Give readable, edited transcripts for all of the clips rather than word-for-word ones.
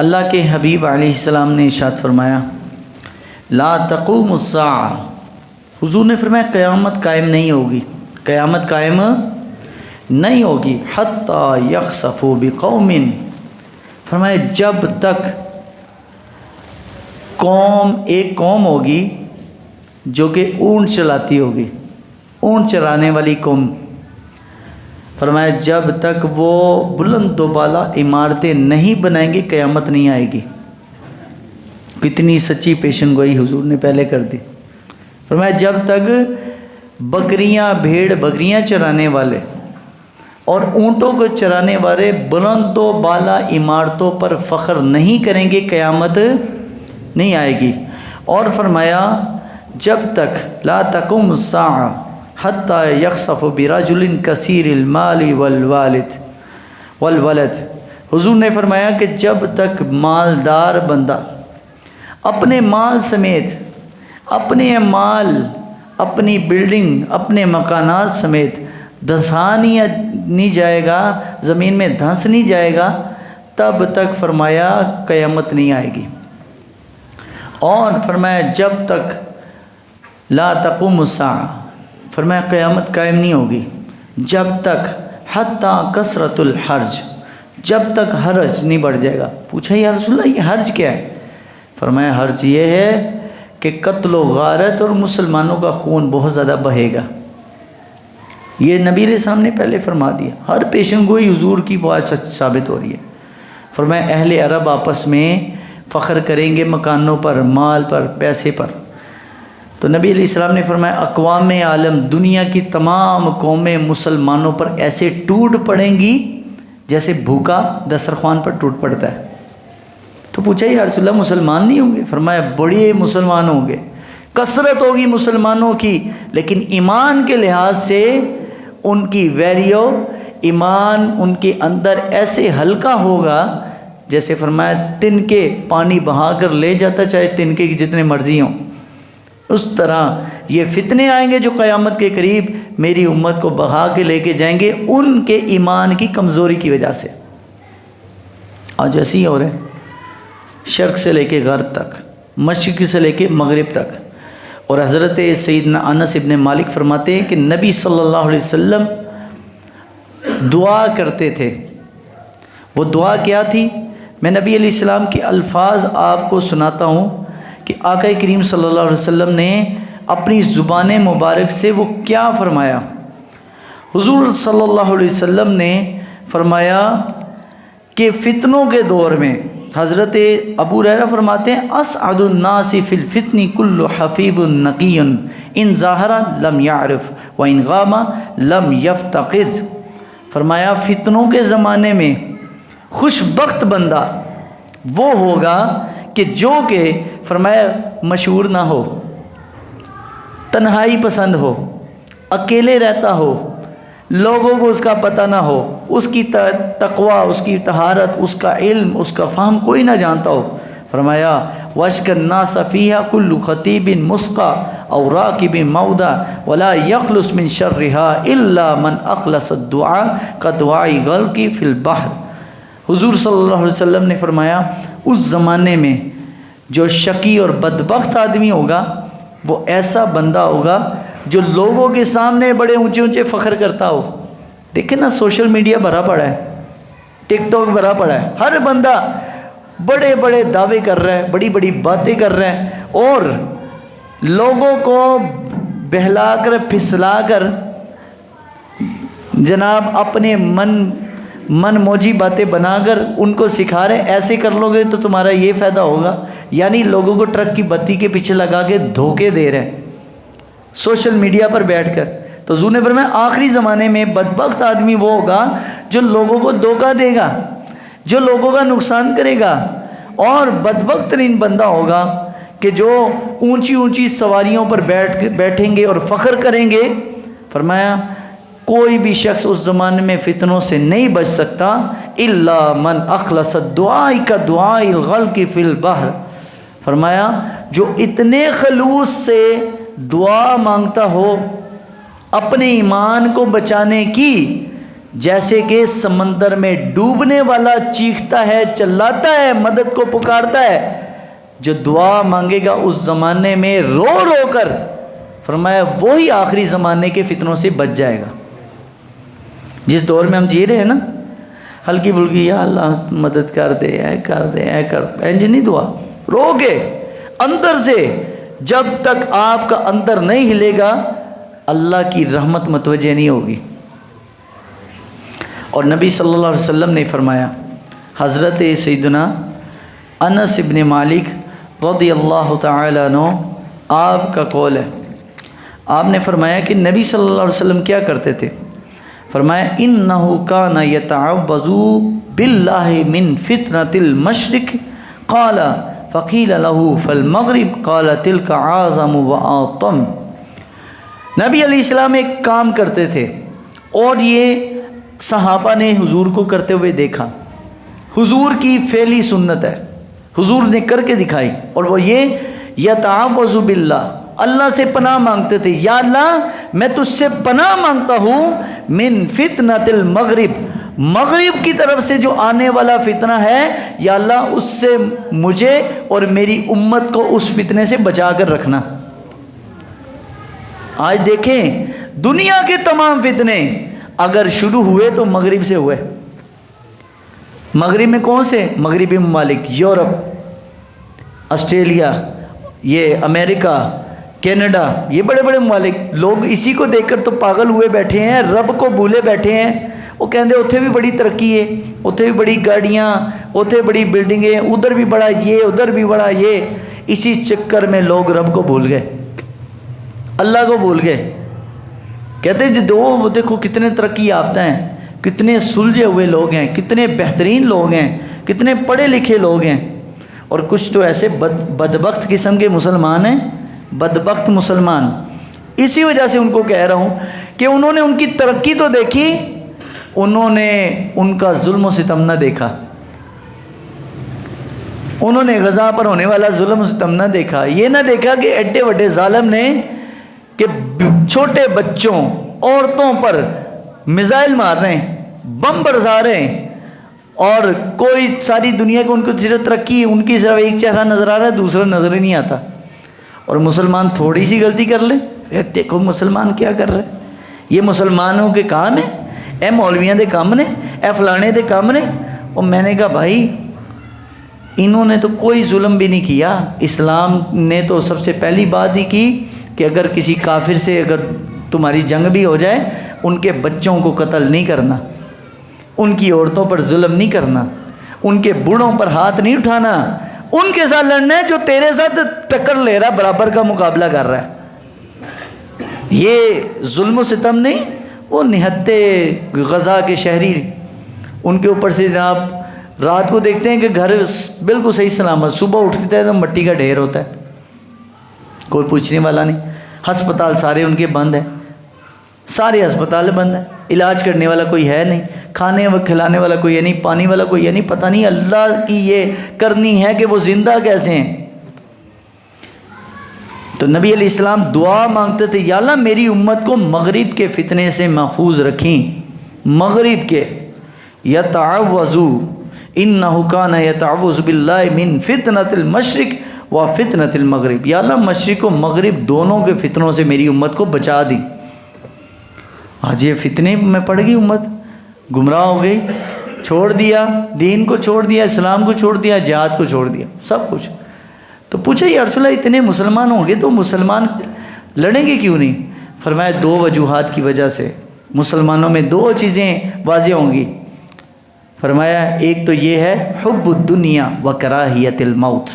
اللہ کے حبیب علیہ السلام نے ارشاد فرمایا لا تقوم الساعہ، حضور نے فرمایا قیامت قائم نہیں ہوگی، قیامت قائم نہیں ہوگی حتی یخسف بقوم، فرمایا جب تک ایک قوم ہوگی جو کہ اونٹ چلاتی ہوگی، اونٹ چرانے والی قوم، فرمایا جب تک وہ بلند و بالا عمارتیں نہیں بنائیں گے قیامت نہیں آئے گی۔ کتنی سچی پیشن گوئی حضور نے پہلے کر دی۔ فرمایا جب تک بکریاں بھیڑ بکریاں چرانے والے اور اونٹوں کو چرانے والے بلند و بالا عمارتوں پر فخر نہیں کریں گے قیامت نہیں آئے گی۔ اور فرمایا جب تک لا تقوم الساعہ حتی یخسف برجل کثیر المال والولد، حضور نے فرمایا کہ جب تک مالدار بندہ اپنے مال سمیت، اپنے مال، اپنی بلڈنگ، اپنے مکانات سمیت دھنسا نہیں جائے گا، زمین میں دھنس نہیں جائے گا، تب تک فرمایا قیامت نہیں آئے گی۔ اور فرمایا جب تک لا تقوم الساعہ، فرمایا قیامت قائم نہیں ہوگی جب تک حتی کثرت الحرج، جب تک حرج نہیں بڑھ جائے گا۔ پوچھا یا رسول اللہ یہ حرج کیا ہے؟ فرمایا حرج یہ ہے کہ قتل و غارت اور مسلمانوں کا خون بہت زیادہ بہے گا۔ یہ نبی علیہ السلام نے پہلے فرما دیا، ہر پیشن گوئی حضور کی بات سچ ثابت ہو رہی ہے۔ فرمایا اہل عرب آپس میں فخر کریں گے مکانوں پر، مال پر، پیسے پر، تو نبی علیہ السلام نے فرمایا اقوام عالم، دنیا کی تمام قومیں مسلمانوں پر ایسے ٹوٹ پڑیں گی جیسے بھوکا دسترخوان پر ٹوٹ پڑتا ہے۔ تو پوچھا یا رسول اللہ مسلمان نہیں ہوں گے؟ فرمایا بڑے مسلمان ہوں گے، کثرت ہوگی مسلمانوں کی، لیکن ایمان کے لحاظ سے ان کی ویلیو، ایمان ان کے اندر ایسے ہلکا ہوگا جیسے فرمایا تنکے پانی بہا کر لے جاتا، چاہے تنکے کی جتنے مرضی ہوں۔ اس طرح یہ فتنے آئیں گے جو قیامت کے قریب میری امت کو بہا کے لے کے جائیں گے ان کے ایمان کی کمزوری کی وجہ سے۔ آج ایسے ہی ہو رہے ہیں، شرق سے لے کے غرب تک، مشرق سے لے کے مغرب تک۔ اور حضرت سیدنا انس ابن مالک فرماتے ہیں کہ نبی صلی اللہ علیہ وسلم دعا کرتے تھے۔ وہ دعا کیا تھی؟ میں نبی علیہ السلام کے الفاظ آپ کو سناتا ہوں کہ آقا کریم صلی اللہ علیہ وسلم نے اپنی زبان مبارک سے وہ کیا فرمایا۔ حضور صلی اللہ علیہ وسلم نے فرمایا کہ فتنوں کے دور میں، حضرت ابو ہریرہ فرماتے ہیں اسعد الناس فی الفتن کل حفیظ نقی ان ظاہر لم یعرف وان غاب لم یفتقد۔ فرمایا فتنوں کے زمانے میں خوش بخت بندہ وہ ہوگا کہ جو کہ فرمایا مشہور نہ ہو، تنہائی پسند ہو، اکیلے رہتا ہو، لوگوں کو اس کا پتہ نہ ہو، اس کی تقوی، اس کی طہارت، اس کا علم، اس کا فہم کوئی نہ جانتا ہو۔ فرمایا وَاشْكَ النَّاسَ فِيهَا كُلُّ خَطِيبٍ مُسْقَى أَوْ رَاكِبٍ مَوْضَى وَلَا يَخْلُصُ مِنْ شَرِّهَا إِلَّا مَنْ أَخْلَصَ الدُّعَاءَ كَدُعَاءِ الْغَرْقِ فِي الْبَحْرِ۔ حضور صلی اللہ علیہ وسلم نے فرمایا اس زمانے میں جو شقی اور بدبخت آدمی ہوگا وہ ایسا بندہ ہوگا جو لوگوں کے سامنے بڑے اونچے اونچے فخر کرتا ہو۔ دیکھیں نا سوشل میڈیا بھرا پڑا ہے، ٹک ٹاک بھرا پڑا ہے، ہر بندہ بڑے بڑے دعوے کر رہا ہے، بڑی بڑی باتیں کر رہا ہے، اور لوگوں کو بہلا کر پھسلا کر جناب اپنے من موجی باتیں بنا کر ان کو سکھا رہے ہیں ایسے کر لو گے تو تمہارا یہ فائدہ ہوگا، یعنی لوگوں کو ٹرک کی بتی کے پیچھے لگا کے دھوکے دے رہے ہیں سوشل میڈیا پر بیٹھ کر۔ تو حضور نے فرمایا آخری زمانے میں بدبخت آدمی وہ ہوگا جو لوگوں کو دھوکہ دے گا، جو لوگوں کا نقصان کرے گا، اور بدبخت ترین بندہ ہوگا کہ جو اونچی اونچی سواریوں پر بیٹھیں گے اور فخر کریں گے۔ فرمایا کوئی بھی شخص اس زمانے میں فتنوں سے نہیں بچ سکتا الا من اخلص الدعاء كدعاء الغلق في البحر۔ فرمایا جو اتنے خلوص سے دعا مانگتا ہو اپنے ایمان کو بچانے کی جیسے کہ سمندر میں ڈوبنے والا چیختا ہے، چلاتا ہے، مدد کو پکارتا ہے، جو دعا مانگے گا اس زمانے میں رو رو کر، فرمایا وہی آخری زمانے کے فتنوں سے بچ جائے گا۔ جس دور میں ہم جی رہے ہیں نا، ہلکی بھلکی یا اللہ مدد کر دے، اے کر دے، اے کر دے، انج نہیں دعا، رو گے اندر سے۔ جب تک آپ کا اندر نہیں ہلے گا اللہ کی رحمت متوجہ نہیں ہوگی۔ اور نبی صلی اللہ علیہ وسلم نے فرمایا، حضرت سیدنا انس ابن مالک رضی اللہ تعالی عنہ آپ کا قول ہے، آپ نے فرمایا کہ نبی صلی اللہ علیہ وسلم کیا کرتے تھے؟ فرمایا انہو کان یتعوذ باللہ من فتنۃ المشرق قال فقیل له فالمغرب قال تلک اعظم واعظم۔ نبی علیہ السلام ایک کام کرتے تھے اور یہ صحابہ نے حضور کو کرتے ہوئے دیکھا، حضور کی فعلی سنت ہے، حضور نے کر کے دکھائی، اور وہ یہ یتعوذ باللہ، اللہ سے پناہ مانگتے تھے، یا اللہ میں تجھ سے پناہ مانگتا ہوں من فتنۃ المغرب، مغرب کی طرف سے جو آنے والا فتنہ ہے، یا اللہ اس سے مجھے اور میری امت کو اس فتنے سے بچا کر رکھنا۔ آج دیکھیں دنیا کے تمام فتنے اگر شروع ہوئے تو مغرب سے ہوئے۔ مغرب میں کون سے؟ مغربی ممالک، یورپ، آسٹریلیا، یہ امریکہ، کینیڈا، یہ بڑے بڑے ممالک، لوگ اسی کو دیکھ کر تو پاگل ہوئے بیٹھے ہیں، رب کو بھولے بیٹھے ہیں۔ وہ کہتے ہیں اتھے بھی بڑی ترقی ہے، اتھے بھی بڑی گاڑیاں، اتھے بڑی بلڈنگیں، ادھر بھی بڑا یہ، ادھر بھی بڑا یہ۔ اسی چکر میں لوگ رب کو بھول گئے، اللہ کو بھول گئے۔ کہتے ہیں جو وہ دیکھو کتنے ترقی یافتہ ہیں، کتنے سلجھے ہوئے لوگ ہیں، کتنے بہترین لوگ ہیں، کتنے پڑھے لکھے لوگ ہیں، اور کچھ تو ایسے بدبخت قسم کے مسلمان ہیں، بدبخت مسلمان۔ اسی وجہ سے ان کو کہہ رہا ہوں کہ انہوں نے ان کی ترقی تو دیکھی، انہوں نے ان کا ظلم و ستم نہ دیکھا، انہوں نے غزہ پر ہونے والا ظلم و ستم نہ دیکھا، یہ نہ دیکھا کہ ایڈے وڈے ظالم نے کہ چھوٹے بچوں، عورتوں پر میزائل مار رہے ہیں، بم برسا رہے ہیں، اور کوئی ساری دنیا کو ان کو صرف ترقی، ان کی صرف ایک چہرہ نظر آ رہا ہے، دوسرا نظر ہی نہیں آتا۔ اور مسلمان تھوڑی سی غلطی کر لے، دیکھو مسلمان کیا کر رہے، یہ مسلمانوں کے کام ہے، اے مولویاں دے کام نے، اے فلانے دے کام نے۔ اور میں نے کہا بھائی انہوں نے تو کوئی ظلم بھی نہیں کیا، اسلام نے تو سب سے پہلی بات ہی کی کہ اگر کسی کافر سے اگر تمہاری جنگ بھی ہو جائے، ان کے بچوں کو قتل نہیں کرنا، ان کی عورتوں پر ظلم نہیں کرنا، ان کے بوڑھوں پر ہاتھ نہیں اٹھانا، ان کے ساتھ لڑنا ہے جو تیرے ساتھ ٹکر لے رہا، برابر کا مقابلہ کر رہا ہے۔ یہ ظلم و ستم نہیں، وہ نہتے غزہ کے شہری، ان کے اوپر سے جناب رات کو دیکھتے ہیں کہ گھر بالکل صحیح سلامت، صبح اٹھتے ہیں تو مٹی کا ڈھیر ہوتا ہے، کوئی پوچھنے والا نہیں، ہسپتال سارے ان کے بند ہیں، سارے ہسپتال بند ہیں، علاج کرنے والا کوئی ہے نہیں، کھانے و کھلانے والا کوئی ہے نہیں، پانی والا کوئی ہے نہیں، پتہ نہیں اللہ کی یہ کرنی ہے کہ وہ زندہ کیسے ہیں۔ تو نبی علیہ السلام دعا مانگتے تھے، یا اللہ میری امت کو مغرب کے فتنے سے محفوظ رکھیں، مغرب کے، یتعوذ انہ کان یتعوذ باللہ من فتنۃ المشرق و فتنۃ المغرب، یا اللہ مشرق و مغرب دونوں کے فتنوں سے میری امت کو بچا دی۔ آج یہ فتنے میں پڑ گئی امت، گمراہ ہو گئی، چھوڑ دیا دین کو، چھوڑ دیا اسلام کو، چھوڑ دیا جہاد کو، چھوڑ دیا سب کچھ۔ تو پوچھا یا رسول اللہ اتنے مسلمان ہوں گے تو مسلمان لڑیں گے کیوں نہیں؟ فرمایا دو وجوہات کی وجہ سے مسلمانوں میں دو چیزیں واضح ہوں گی۔ فرمایا ایک تو یہ ہے حب الدنیا و کراہیت الموت،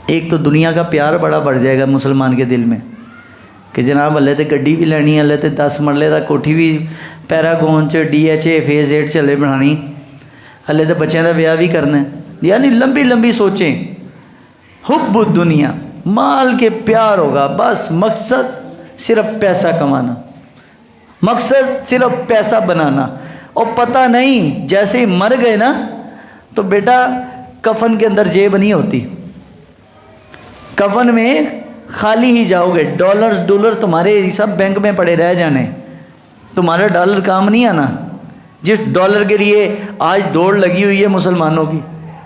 ایک تو دنیا کا پیار بڑا بڑھ جائے گا مسلمان کے دل میں کہ جناب اللہ تے گڈی بھی لینی ہے، اللہ تے 10 مرلے دا کوٹھی بھی پیراگون چ DHA فیز 8 چلے بنانی، اللہ تے بچوں دا بیاہ بھی کرنا ہے، یعنی لمبی لمبی سوچیں۔ حب الدنیا، مال کے پیار ہوگا، بس مقصد صرف پیسہ کمانا، مقصد صرف پیسہ بنانا، اور پتہ نہیں جیسے ہی مر گئے نا تو بیٹا کفن کے اندر جیب نہیں ہوتی، کفن میں خالی ہی جاؤ گے، ڈالر تمہارے سب بینک میں پڑے رہ جانے، تمہارا ڈالر کام نہیں آنا. جس ڈالر کے لیے آج دوڑ لگی ہوئی ہے مسلمانوں کی،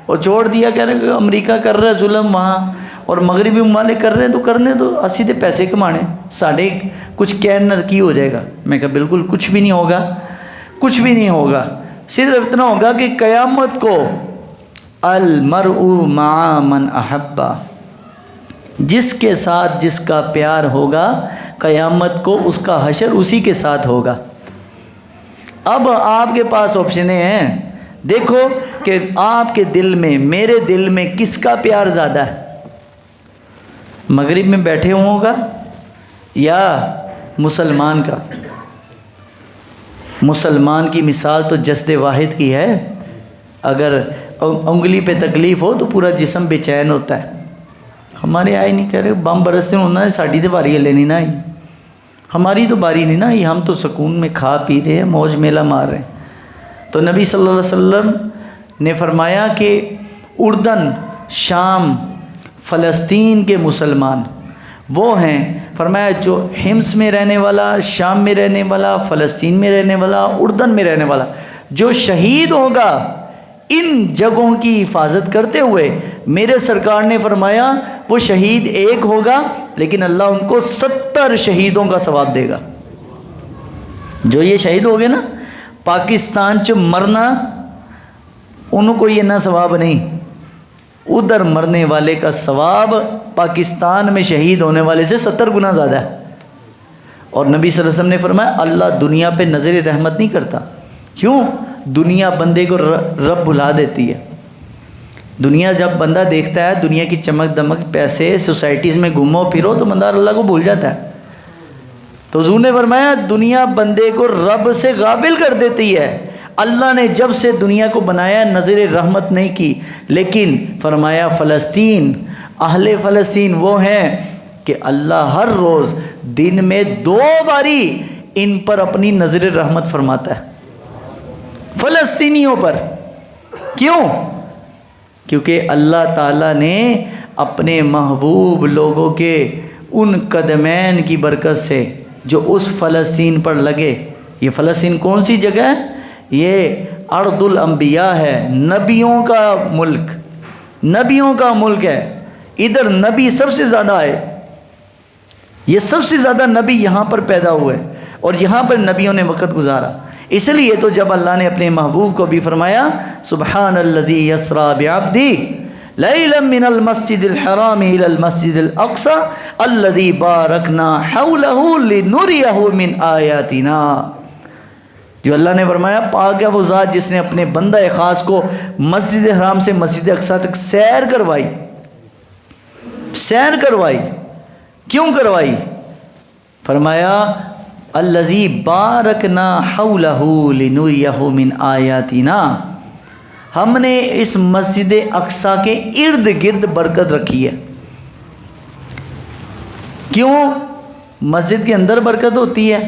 اور چھوڑ دیا کہہ رہے کہ امریکہ کر رہا ہے ظلم وہاں اور مغربی ممالک کر رہے ہیں تو کرنے دو، اسی دے پیسے کمانے، ساڑھے کچھ کہنا کی ہو جائے گا. میں کہا بالکل کچھ بھی نہیں ہوگا، کچھ بھی نہیں ہوگا. صرف اتنا ہوگا کہ قیامت کو المرء مع من احبا، جس کے ساتھ جس کا پیار ہوگا قیامت کو اس کا حشر اسی کے ساتھ ہوگا. اب آپ کے پاس آپشنیں ہیں، دیکھو کہ آپ کے دل میں میرے دل میں کس کا پیار زیادہ ہے، مغرب میں بیٹھے ہوں گا یا مسلمان کا. مسلمان کی مثال تو جسد واحد کی ہے، اگر انگلی پہ تکلیف ہو تو پورا جسم بے چین ہوتا ہے. ہمارے آئے نہیں کہہ رہے بم برستے ہونا ہے، ساڑی تو باری ہلے نہیں نہ آئی، ہماری تو باری نہیں نہ آئی، ہم تو سکون میں کھا پی رہے ہیں، موج میلہ مار رہے ہیں. تو نبی صلی اللہ علیہ وسلم نے فرمایا کہ اردن، شام، فلسطین کے مسلمان وہ ہیں، فرمایا جو حمص میں رہنے والا، شام میں رہنے والا، فلسطین میں رہنے والا، اردن میں رہنے والا، جو شہید ہوگا ان جگہوں کی حفاظت کرتے ہوئے، میرے سرکار نے فرمایا وہ شہید ایک ہوگا لیکن اللہ ان کو 70 شہیدوں کا ثواب دے گا. جو یہ شہید ہو گئے نا پاکستان چ مرنا، انہوں کو یہ نہ ثواب نہیں، ادھر مرنے والے کا ثواب پاکستان میں شہید ہونے والے سے 70 گنا زیادہ ہے. اور نبی صلی اللہ علیہ وسلم نے فرمایا اللہ دنیا پہ نظر رحمت نہیں کرتا. کیوں؟ دنیا بندے کو رب بھلا دیتی ہے. دنیا جب بندہ دیکھتا ہے دنیا کی چمک دمک، پیسے، سوسائٹیز میں گھومو پھرو تو بندہ اللہ کو بھول جاتا ہے. تو حضور نے فرمایا دنیا بندے کو رب سے غافل کر دیتی ہے. اللہ نے جب سے دنیا کو بنایا نظر رحمت نہیں کی، لیکن فرمایا فلسطین، اہل فلسطین وہ ہیں کہ اللہ ہر روز دن میں 2 باری ان پر اپنی نظر رحمت فرماتا ہے، فلسطینیوں پر. کیوں؟ کیونکہ اللہ تعالیٰ نے اپنے محبوب لوگوں کے ان قدمین کی برکت سے جو اس فلسطین پر لگے. یہ فلسطین کون سی جگہ ہے؟ یہ ارض الانبیاء ہے، نبیوں کا ملک، نبیوں کا ملک ہے. ادھر نبی سب سے زیادہ آئے، یہ سب سے زیادہ نبی یہاں پر پیدا ہوئے اور یہاں پر نبیوں نے وقت گزارا. اس لیے تو جب اللہ نے اپنے محبوب کو بھی فرمایا سبحان الذی یسری بعبدی لیلا من المسجد الحرام الى المسجد الاقصى الذی بارکنا حولہ لنریہ من آیاتنا، جو اللہ نے فرمایا پاک ہے وہ ذات جس نے اپنے بندہ خاص کو مسجد حرام سے مسجد اقصی تک سیر کروائی. سیر کروائی کیوں کروائی؟ فرمایا الذی بارکنا حولہ لنریہ من آیاتنا، ہم نے اس مسجد اقصی کے ارد گرد برکت رکھی ہے. کیوں؟ مسجد کے اندر برکت ہوتی ہے،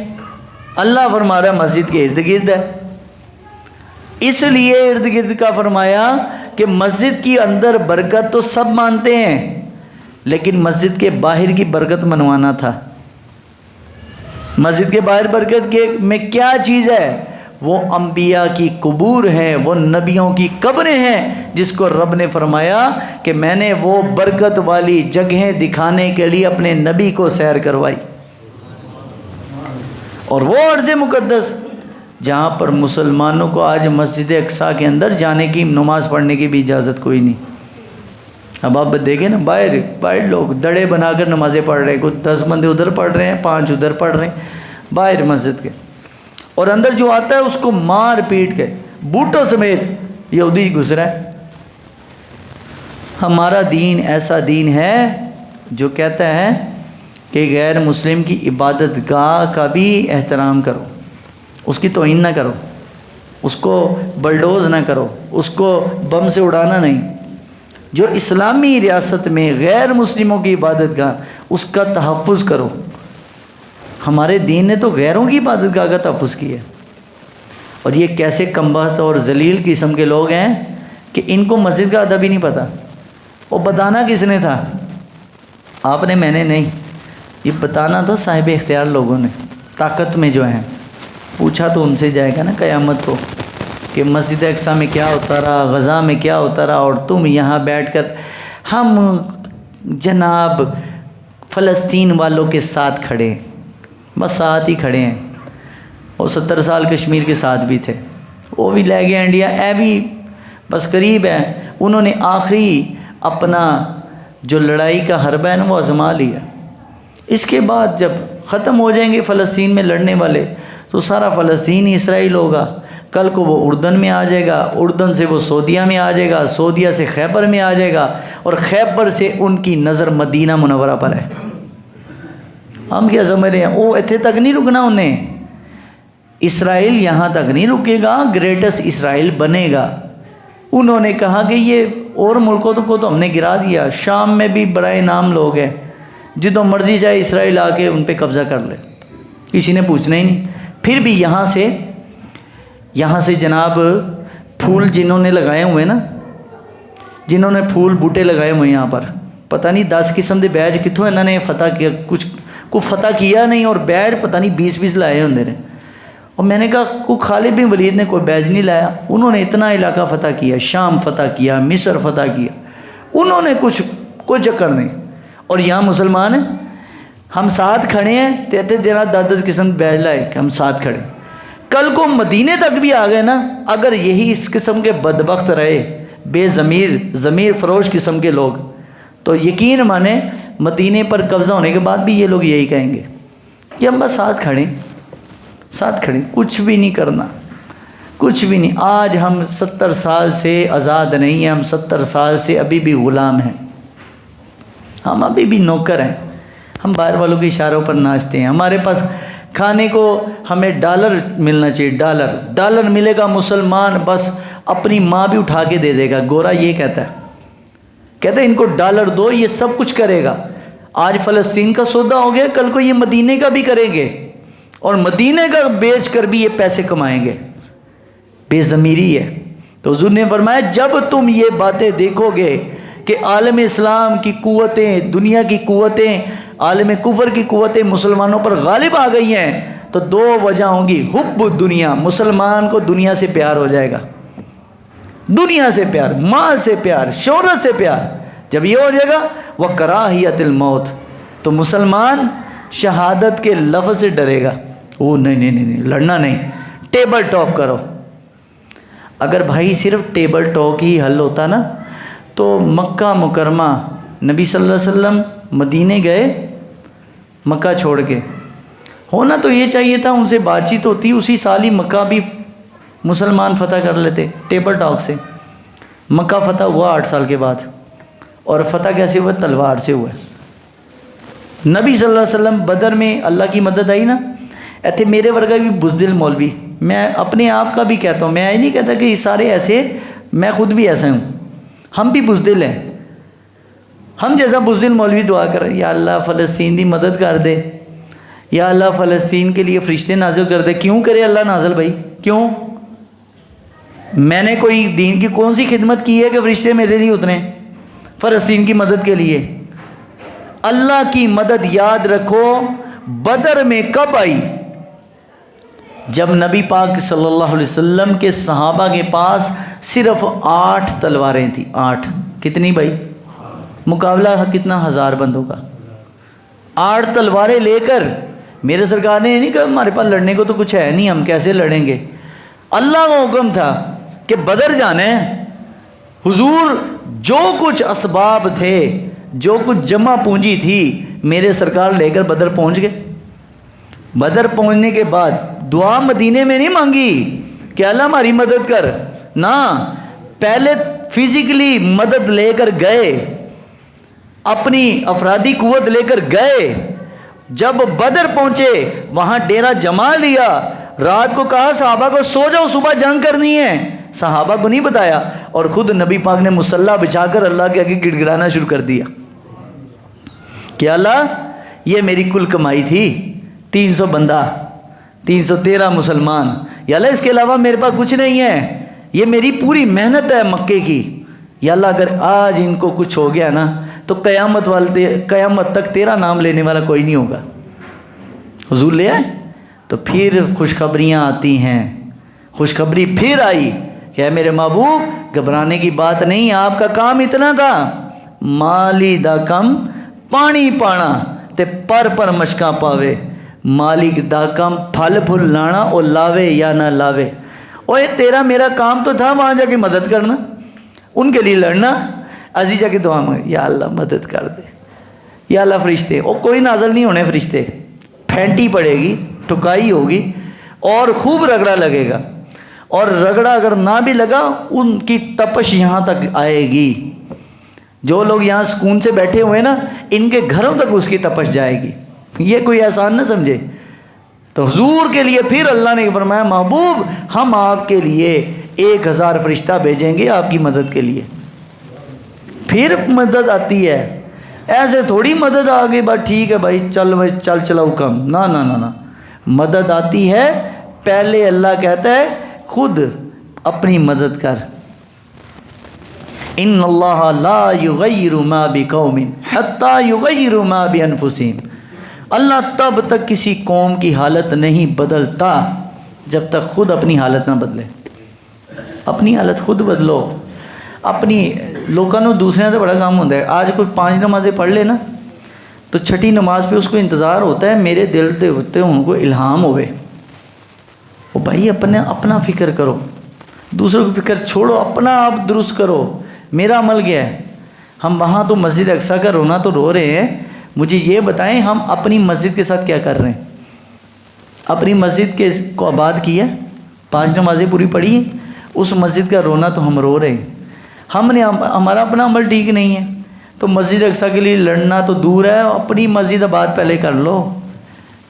اللہ فرما رہا ہے مسجد کے ارد گرد ہے. اس لیے ارد گرد کا فرمایا کہ مسجد کی اندر برکت تو سب مانتے ہیں لیکن مسجد کے باہر کی برکت منوانا تھا. مسجد کے باہر برکت کے میں کیا چیز ہے؟ وہ انبیاء کی قبور ہیں، وہ نبیوں کی قبریں ہیں، جس کو رب نے فرمایا کہ میں نے وہ برکت والی جگہیں دکھانے کے لیے اپنے نبی کو سیر کروائی. اور وہ ارض مقدس جہاں پر مسلمانوں کو آج مسجد اقصی کے اندر جانے کی، نماز پڑھنے کی بھی اجازت کوئی نہیں. اب آپ دیکھیں نا باہر لوگ دڑے بنا کر نمازیں پڑھ رہے ہیں، کچھ 10 بندے ادھر پڑھ رہے ہیں، 5 ادھر پڑھ رہے ہیں باہر مسجد کے، اور اندر جو آتا ہے اس کو مار پیٹ کے بوٹوں سمیت یہودی گزرا ہے. ہمارا دین ایسا دین ہے جو کہتا ہے کہ غیر مسلم کی عبادت گاہ کا بھی احترام کرو، اس کی توہین نہ کرو، اس کو بلڈوز نہ کرو، اس کو بم سے اڑانا نہیں. جو اسلامی ریاست میں غیر مسلموں کی عبادت گاہ اس کا تحفظ کرو. ہمارے دین نے تو غیروں کی عبادت گاہ کا تحفظ کیا. اور یہ کیسے کمبخت اور ذلیل قسم کے لوگ ہیں کہ ان کو مسجد کا ادب ہی نہیں پتہ. وہ بتانا کس نے تھا؟ آپ نے، میں نے نہیں، یہ بتانا تھا صاحب اختیار لوگوں نے، طاقت میں جو ہیں. پوچھا تو ان سے جائے گا نا قیامت کو کہ مسجد اقصیٰ میں کیا ہوتا رہا، غزہ میں کیا ہوتا رہا، اور تم یہاں بیٹھ کر ہم جناب فلسطین والوں کے ساتھ کھڑے ہیں، بس ساتھ ہی کھڑے ہیں۔ وہ 70 سال کشمیر کے ساتھ بھی تھے، وہ بھی لے گئے انڈیا، اے بھی بس قریب ہے۔ انہوں نے آخری اپنا جو لڑائی کا حربہ ہے نا وہ آزما لیا۔ اس کے بعد جب ختم ہو جائیں گے فلسطین میں لڑنے والے تو سارا فلسطین ہی اسرائیل ہوگا۔ کل کو وہ اردن میں آ جائے گا، اردن سے وہ سعودیہ میں آ جائے گا، سعودیہ سے خیبر میں آ جائے گا، اور خیبر سے ان کی نظر مدینہ منورہ پر ہے۔ ہم کیا سمجھ رہے ہیں وہ اتنے تک نہیں رکنا، انہیں اسرائیل یہاں تک نہیں رکے گا، گریٹسٹ اسرائیل بنے گا۔ انہوں نے کہا کہ یہ اور ملکوں کو تو ہم نے گرا دیا، شام میں بھی برائے نام لوگ ہیں، جدوں مرضی چاہے اسرائیل آ کے ان پہ قبضہ کر لے، کسی نے پوچھنا ہی نہیں۔ پھر بھی یہاں سے جناب پھول جنہوں نے لگائے ہوئے نا، جنہوں نے پھول بوٹے لگائے ہوئے یہاں پر، پتہ نہیں 10 قسم دے بیج کتوں انہوں نے فتح کیا، کچھ کو فتح کیا نہیں، اور بیج پتہ نہیں 20 لائے ہوں نے۔ اور میں نے کہا کو خالد بن ولید نے کوئی بیج نہیں لایا، انہوں نے اتنا علاقہ فتح کیا، شام فتح کیا، مصر فتح کیا، انہوں نے کوئی چکر نہیں۔ اور یہاں مسلمان ہیں، ہم ساتھ کھڑے ہیں، تیتے دینا 10 قسم بیج لائے کہ ہم ساتھ کھڑے۔ کل کو مدینے تک بھی آ گئے نا، اگر یہی اس قسم کے بدبخت رہے، بے ضمیر فروش قسم کے لوگ، تو یقین مانے مدینے پر قبضہ ہونے کے بعد بھی یہ لوگ یہی کہیں گے کہ ہم بس ساتھ کھڑیں، کچھ بھی نہیں کرنا، کچھ بھی نہیں۔ آج ہم 70 سال سے آزاد نہیں ہیں، ہم 70 سال سے ابھی بھی غلام ہیں، ہم ابھی بھی نوکر ہیں، ہم باہر والوں کے اشاروں پر ناچتے ہیں۔ ہمارے پاس کھانے کو ہمیں ڈالر ملنا چاہیے، ڈالر ملے گا، مسلمان بس اپنی ماں بھی اٹھا کے دے دے گا۔ گورا یہ کہتا ہے ان کو ڈالر دو، یہ سب کچھ کرے گا۔ آج فلسطین کا سودا ہو گیا، کل کو یہ مدینے کا بھی کریں گے، اور مدینے کا بیچ کر بھی یہ پیسے کمائیں گے۔ بے ضمیری ہے۔ تو حضور نے فرمایا جب تم یہ باتیں دیکھو گے کہ عالم اسلام کی قوتیں، دنیا کی قوتیں، عالم کفر کی قوتیں مسلمانوں پر غالب آ گئی ہیں، تو 2 وجہ ہوں گی۔ حب دنیا، مسلمان کو دنیا سے پیار ہو جائے گا، دنیا سے پیار، مال سے پیار، شہرت سے پیار۔ جب یہ ہو جائے گا وہ کراہیت الموت، تو مسلمان شہادت کے لفظ سے ڈرے گا، وہ نہیں لڑنا نہیں، ٹیبل ٹاک کرو۔ اگر بھائی صرف ٹیبل ٹاک ہی حل ہوتا نا تو مکہ مکرمہ، نبی صلی اللہ علیہ وسلم مدینے گئے مکہ چھوڑ کے، ہونا تو یہ چاہیے تھا ان سے بات چیت ہوتی، اسی سال ہی مکہ بھی مسلمان فتح کر لیتے ٹیبل ٹاک سے۔ مکہ فتح ہوا 8 سال کے بعد، اور فتح کیسے ہوا؟ تلوار سے ہوا۔ نبی صلی اللہ علیہ وسلم بدر میں اللہ کی مدد آئی نا، ایتھے میرے ورگا بھی بزدل مولوی، میں اپنے آپ کا بھی کہتا ہوں، میں یہ نہیں کہتا کہ یہ سارے ایسے، میں خود بھی ایسا ہوں، ہم بھی بزدل ہیں۔ ہم جیسا بزدل مولوی دعا کر، یا اللہ فلسطین دی مدد کر دے، یا اللہ فلسطین کے لیے فرشتے نازل کر دے۔ کیوں کرے اللہ نازل بھائی؟ کیوں؟ میں نے کوئی دین کی کون سی خدمت کی ہے کہ فرشتے میرے لیے اتریں فلسطین کی مدد کے لیے؟ اللہ کی مدد یاد رکھو بدر میں کب آئی؟ جب نبی پاک صلی اللہ علیہ وسلم کے صحابہ کے پاس صرف 8 تلواریں تھیں۔ 8 کتنی بھائی؟ مقابلہ کتنا؟ 1000 بندوں کا۔ 8 تلواریں لے کر میرے سرکار نے نہیں کہا ہمارے پاس لڑنے کو تو کچھ ہے نہیں، ہم کیسے لڑیں گے؟ اللہ کا حکم تھا کہ بدر جانا ہے۔ حضور جو کچھ اسباب تھے، جو کچھ جمع پونجی تھی، میرے سرکار لے کر بدر پہنچ گئے۔ بدر پہنچنے کے بعد دعا مدینے میں نہیں مانگی کہ اللہ ہماری مدد کر، نہ، پہلے فزیکلی مدد لے کر گئے، اپنی افرادی قوت لے کر گئے۔ جب بدر پہنچے وہاں ڈیرا جما لیا، رات کو کہا صحابہ کو سو جاؤ صبح جنگ کرنی ہے، صحابہ کو نہیں بتایا، اور خود نبی پاک نے مصلی بچھا کر اللہ کے آگے گڑ گڑانا شروع کر دیا کہ اللہ یہ میری کل کمائی تھی، 300 بندہ، 313 مسلمان، یا اللہ اس کے علاوہ میرے پاس کچھ نہیں ہے، یہ میری پوری محنت ہے مکے کی، یا اللہ اگر آج ان کو کچھ ہو گیا نا تو قیامت تک تیرا نام لینے والا کوئی نہیں ہوگا۔ حضور لے آئے تو پھر خوشخبریاں آتی ہیں. خوشخبری پھر آئی کہ اے میرے محبوب گھبرانے کی بات نہیں, آپ کا کام اتنا تھا, مالی دا کم پانی پانا تے پر مشکاں پاوے. مالک دا کم پھل پھل لانا اور لاوے یا نہ لاوے. اوے تیرا میرا کام تو تھا وہاں جا کے مدد کرنا, ان کے لیے لڑنا, ازی جا کے دعا مانگ یا اللہ مدد کر دے, یا اللہ فرشتے. اور کوئی نازل نہیں ہونے فرشتے, پھینٹی پڑے گی, ٹھکائی ہوگی اور خوب رگڑا لگے گا, اور رگڑا اگر نہ بھی لگا ان کی تپش یہاں تک آئے گی. جو لوگ یہاں سکون سے بیٹھے ہوئے نا, ان کے گھروں تک اس کی تپش جائے گی. یہ کوئی احسان نہ سمجھے. تو حضور کے لیے پھر اللہ نے فرمایا محبوب ہم آپ کے لیے 1000 فرشتہ بھیجیں گے آپ کی مدد کے لیے. پھر مدد آتی ہے, ایسے تھوڑی مدد آ گئی بات ٹھیک ہے بھائی چل چلا حکم, نہ نہ نہ نہ. مدد آتی ہے پہلے اللہ کہتا ہے خود اپنی مدد کر. ان اللہ لا یغیر ما بقوم حتی یغیر ما بانفسہم. اللہ تب تک کسی قوم کی حالت نہیں بدلتا جب تک خود اپنی حالت نہ بدلے. اپنی حالت خود بدلو. اپنی لوگوں نے دوسرے سے بڑا کام ہوتا ہے. آج کوئی 5 نمازیں پڑھ لے نا تو چھٹی نماز پہ اس کو انتظار ہوتا ہے میرے دل دے ہوتے ان کو الہام ہوئے. وہ بھائی اپنا فکر کرو, دوسروں کی فکر چھوڑو, اپنا آپ درست کرو. میرا عمل کیا ہے؟ ہم وہاں تو مسجد اقصیٰ کا رونا تو رو رہے ہیں, مجھے یہ بتائیں ہم اپنی مسجد کے ساتھ کیا کر رہے ہیں؟ اپنی مسجد کے کو آباد کیا, 5 نمازیں پوری پڑھی ہیں, اس مسجد کا رونا تو ہم رو رہے ہیں. ہمارا اپنا عمل ٹھیک نہیں ہے تو مسجد اقصیٰ کے لیے لڑنا تو دور ہے, اپنی مسجد آباد پہلے کر لو.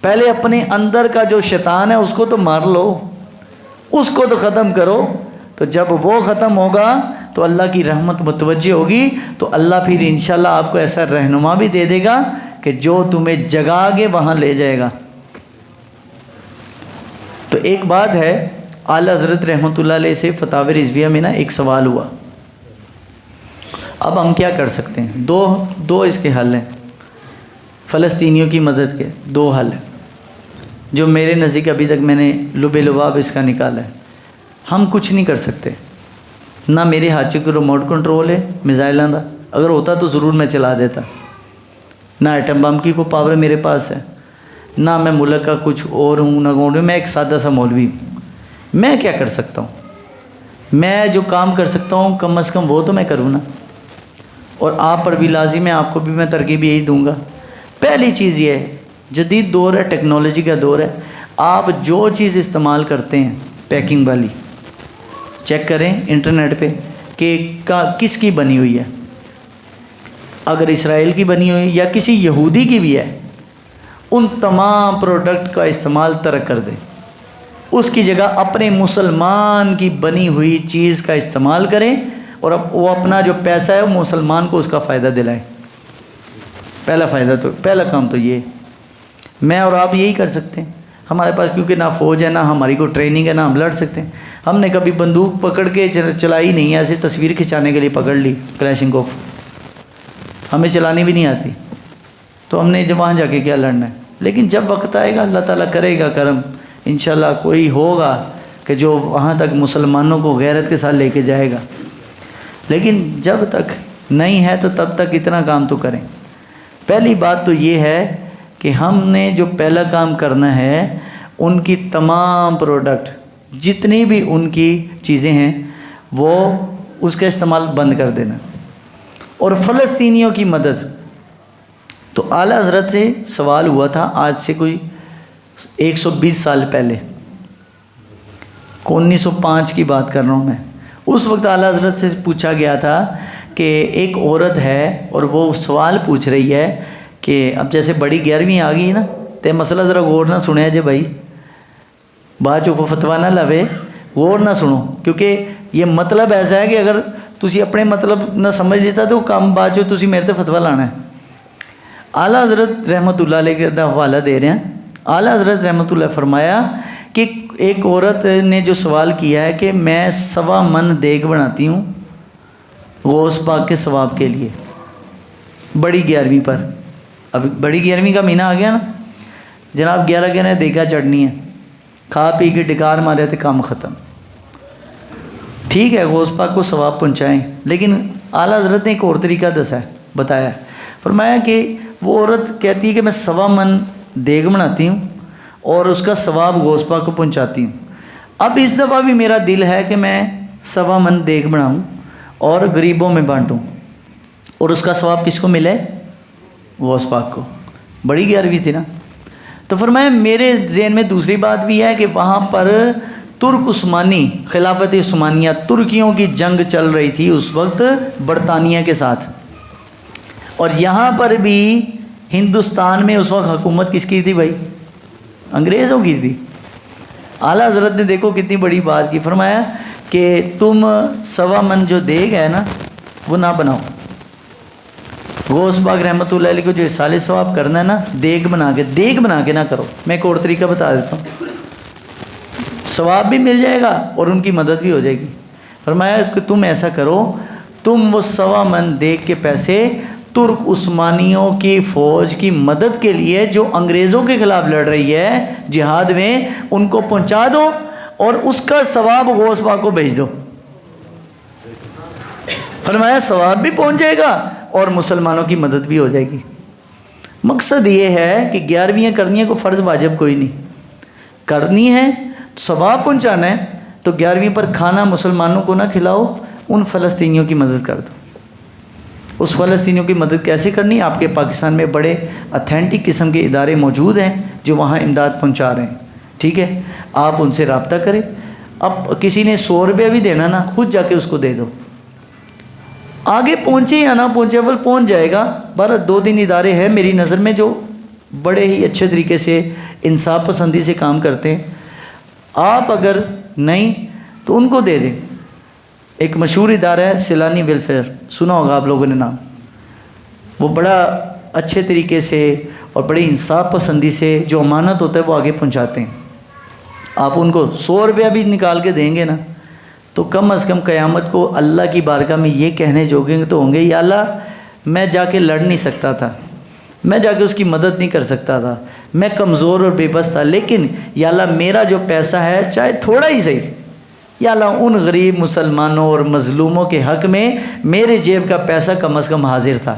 پہلے اپنے اندر کا جو شیطان ہے اس کو تو مار لو, اس کو تو ختم کرو. تو جب وہ ختم ہوگا تو اللہ کی رحمت متوجہ ہوگی, تو اللہ پھر انشاءاللہ آپ کو ایسا رہنما بھی دے دے گا کہ جو تمہیں جگا کے وہاں لے جائے گا. تو ایک بات ہے, اعلیٰ حضرت رحمۃ اللہ علیہ سے فتاوی رضویہ میں نا ایک سوال ہوا. اب ہم کیا کر سکتے ہیں؟ دو اس کے حل ہیں. فلسطینیوں کی مدد کے 2 حل ہیں جو میرے نزدیک ابھی تک میں نے لب لباب اس کا نکالا ہے. ہم کچھ نہیں کر سکتے, نہ میرے ہاتھ کو ریموٹ کنٹرول ہے میزائلاں دا, اگر ہوتا تو ضرور میں چلا دیتا. نہ ایٹم بم کی کوئی پاور میرے پاس ہے, نہ میں ملک کا کچھ اور ہوں, نہ گونڈ. میں ایک سادہ سا مولوی ہوں. میں کیا کر سکتا ہوں؟ میں جو کام کر سکتا ہوں کم از کم وہ تو میں کروں نا. اور آپ پر بھی لازم ہے, آپ کو بھی میں ترغیب یہی دوں گا. پہلی چیز یہ ہے, جدید دور ہے, ٹیکنالوجی کا دور ہے. آپ جو چیز استعمال کرتے ہیں پیکنگ والی, چیک کریں انٹرنیٹ پہ کہ کس کی بنی ہوئی ہے. اگر اسرائیل کی بنی ہوئی یا کسی یہودی کی بھی ہے, ان تمام پروڈکٹ کا استعمال ترک کر دیں. اس کی جگہ اپنے مسلمان کی بنی ہوئی چیز کا استعمال کریں, اور اب وہ اپنا جو پیسہ ہے وہ مسلمان کو اس کا فائدہ دلائیں. پہلا کام تو یہ میں اور آپ یہی کر سکتے ہیں. ہمارے پاس کیونکہ نہ فوج ہے, نہ ہماری کوئی ٹریننگ ہے, نہ ہم لڑ سکتے ہیں. ہم نے کبھی بندوق پکڑ کے چلائی نہیں ہے, ایسے تصویر کھنچانے کے لیے پکڑ لی کلیشنکوف, ہمیں چلانی بھی نہیں آتی. تو ہم نے جب وہاں جا کے کیا لڑنا ہے. لیکن جب وقت آئے گا اللہ تعالیٰ کرے گا کرم, انشاءاللہ کوئی ہوگا کہ جو وہاں تک مسلمانوں کو غیرت کے ساتھ لے کے جائے گا. لیکن جب تک نہیں ہے تو تب تک اتنا کام تو کریں. پہلی بات تو یہ ہے کہ ہم نے جو پہلا کام کرنا ہے, ان کی تمام پروڈکٹ جتنی بھی ان کی چیزیں ہیں وہ اس کا استعمال بند کر دینا. اور فلسطینیوں کی مدد, تو اعلیٰ حضرت سے سوال ہوا تھا آج سے کوئی 120 سال پہلے, 1905 کی بات کر رہا ہوں میں. اس وقت اعلیٰ حضرت سے پوچھا گیا تھا کہ ایک عورت ہے اور وہ سوال پوچھ رہی ہے کہ اب جیسے بڑی 11ویں آ گئی نا, تے مسئلہ ذرا غور نہ سنیا جے بھائی, بعد کو فتویٰ نہ لوے, غور نہ سنو, کیونکہ یہ مطلب ایسا ہے کہ اگر تسی اپنے مطلب نہ سمجھ لیتا تو کام بعد جو تسی میرے تے فتویٰ لانا ہے. اعلیٰ حضرت رحمۃ اللہ علیہ کا حوالہ دے رہے ہیں. اعلیٰ حضرت رحمۃ اللہ فرمایا کہ ایک عورت نے جو سوال کیا ہے کہ میں 1.25 من دیگ بناتی ہوں غوث پاک کے ثواب کے لیے بڑی 11ویں پر. اب بڑی 11ویں کا مہینہ آ گیا نا جناب, 11 دیگا چڑھنی ہے. کھا پی کے ڈکار مارے تھے، کام ختم۔ ٹھیک ہے غوث پاک کو ثواب پہنچائیں، لیکن اعلیٰ حضرت نے ایک اور طریقہ بتایا، فرمایا کہ وہ عورت کہتی ہے کہ میں 1.25 من دیگ بناتی ہوں اور اس کا ثواب غوث پاک کو پہنچاتی ہوں۔ اب اس دفعہ بھی میرا دل ہے کہ میں 1.25 من دیگ بناؤں اور غریبوں میں بانٹوں، اور اس کا ثواب کس کو ملے؟ غوث پاک کو۔ بڑی گیاروی تھی نا۔ تو فرمایا میرے ذہن میں دوسری بات بھی ہے کہ وہاں پر ترک عثمانی، خلافت عثمانیہ، ترکیوں کی جنگ چل رہی تھی اس وقت برطانیہ کے ساتھ، اور یہاں پر بھی ہندوستان میں اس وقت حکومت کس کی تھی بھائی؟ انگریزوں کی تھی۔ اعلیٰ حضرت نے دیکھو کتنی بڑی بات کی، فرمایا کہ تم 1.25 من جو دیگ ہے نا وہ نہ بناؤ۔ غوث پاک رحمۃ اللہ علیہ کو جو اصال ثواب کرنا ہے نا، دیگ بنا کے نہ کرو۔ میں ایک اور طریقہ بتا دیتا ہوں، ثواب بھی مل جائے گا اور ان کی مدد بھی ہو جائے گی۔ فرمایا کہ تم ایسا کرو، تم وہ 1.25 من دیگ کے پیسے ترک عثمانیوں کی فوج کی مدد کے لیے جو انگریزوں کے خلاف لڑ رہی ہے جہاد میں، ان کو پہنچا دو اور اس کا ثواب غوث پاک کو بھیج دو۔ فرمایا ثواب بھی پہنچ جائے گا اور مسلمانوں کی مدد بھی ہو جائے گی۔ مقصد یہ ہے کہ 11ویں کرنی ہے، کوئی فرض واجب کوئی نہیں، کرنی ہے تو ثواب پہنچانا ہے، تو 11ویں پر کھانا مسلمانوں کو نہ کھلاؤ، ان فلسطینیوں کی مدد کر دو۔ اس فلسطینیوں کی مدد کیسے کرنی؟ آپ کے پاکستان میں بڑے اتھینٹک قسم کے ادارے موجود ہیں جو وہاں امداد پہنچا رہے ہیں، ٹھیک ہے؟ آپ ان سے رابطہ کریں۔ اب کسی نے 100 روپیہ بھی دینا نا، خود جا کے اس کو دے دو، آگے پہنچے یا نہ پہنچے بل پہنچ جائے گا۔ 2-3 ادارے ہیں میری نظر میں جو بڑے ہی اچھے طریقے سے انصاف پسندی سے کام کرتے ہیں، آپ اگر نہیں تو ان کو دے دیں۔ ایک مشہور ادارہ ہے سیلانی ویلفیئر، سنا ہوگا آپ لوگوں نے نام، وہ بڑا اچھے طریقے سے اور بڑی انصاف پسندی سے جو امانت ہوتا ہے وہ آگے پہنچاتے ہیں۔ آپ ان کو 100 روپیہ بھی نکال کے دیں گے نا تو کم از کم قیامت کو اللہ کی بارگاہ میں یہ کہنے جوگے تو ہوں گے، یا اللہ میں جا کے لڑ نہیں سکتا تھا، میں جا کے اس کی مدد نہیں کر سکتا تھا، میں کمزور اور بے بس تھا، لیکن یا اللہ میرا جو پیسہ ہے چاہے تھوڑا ہی صحیح، یا اللہ ان غریب مسلمانوں اور مظلوموں کے حق میں میرے جیب کا پیسہ کم از کم حاضر تھا۔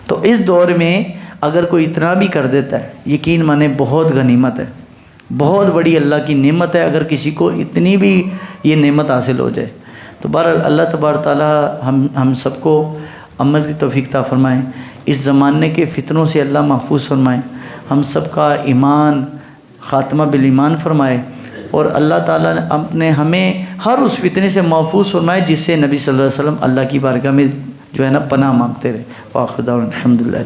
تو اس دور میں اگر کوئی اتنا بھی کر دیتا ہے، یقین مانے بہت غنیمت ہے، بہت بڑی اللہ کی نعمت ہے اگر کسی کو اتنی بھی یہ نعمت حاصل ہو جائے۔ تو بہرحال اللہ تبارک تعالیٰ ہم سب کو عمل کی توفیق عطا فرمائیں، اس زمانے کے فتنوں سے اللہ محفوظ فرمائیں، ہم سب کا ایمان خاتمہ بالایمان فرمائے، اور اللہ تعالیٰ نے ہمیں ہر اس فتنے سے محفوظ فرمائے جس سے نبی صلی اللہ علیہ وسلم اللہ کی بارگاہ میں جو ہے نا پناہ مانگتے رہے۔ وآخر دعوانا الحمدللہ۔